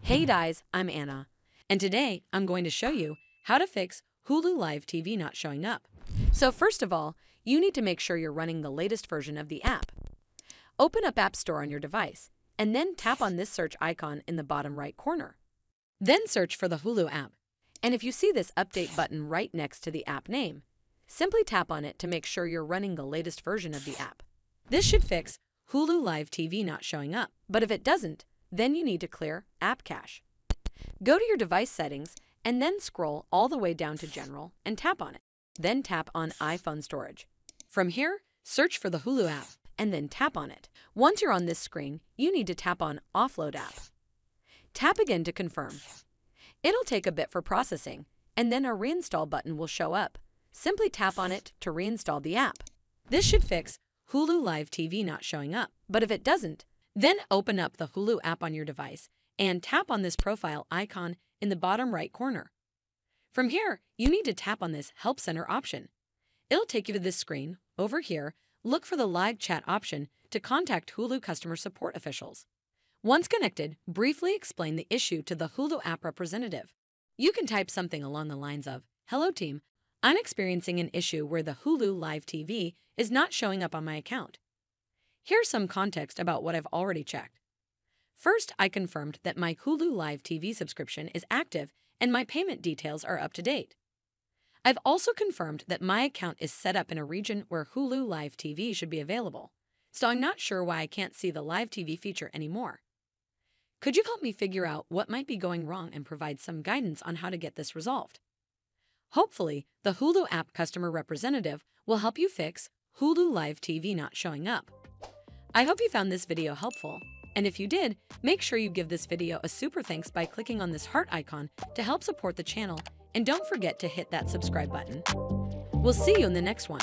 Hey guys, I'm Anna, and today I'm going to show you how to fix Hulu Live TV not showing up. So first of all, you need to make sure you're running the latest version of the app. Open up App Store on your device, and then tap on this search icon in the bottom right corner. Then search for the Hulu app, and if you see this update button right next to the app name, simply tap on it to make sure you're running the latest version of the app. This should fix Hulu Live TV not showing up, but if it doesn't, then you need to clear App Cache. Go to your device settings and then scroll all the way down to General and tap on it. Then tap on iPhone Storage. From here, search for the Hulu app and then tap on it. Once you're on this screen, you need to tap on Offload App. Tap again to confirm. It'll take a bit for processing, and then a reinstall button will show up. Simply tap on it to reinstall the app. This should fix Hulu Live TV not showing up, but if it doesn't, then open up the Hulu app on your device and tap on this profile icon in the bottom right corner. From here, you need to tap on this Help Center option. It'll take you to this screen. Over here, look for the live chat option to contact Hulu customer support officials. Once connected, briefly explain the issue to the Hulu app representative. You can type something along the lines of, "Hello team, I'm experiencing an issue where the Hulu Live TV is not showing up on my account. Here's some context about what I've already checked. First, I confirmed that my Hulu Live TV subscription is active and my payment details are up to date. I've also confirmed that my account is set up in a region where Hulu Live TV should be available, so I'm not sure why I can't see the Live TV feature anymore. Could you help me figure out what might be going wrong and provide some guidance on how to get this resolved?" Hopefully, the Hulu app customer representative will help you fix Hulu Live TV not showing up. I hope you found this video helpful, and if you did, make sure you give this video a super thanks by clicking on this heart icon to help support the channel, and don't forget to hit that subscribe button. We'll see you in the next one.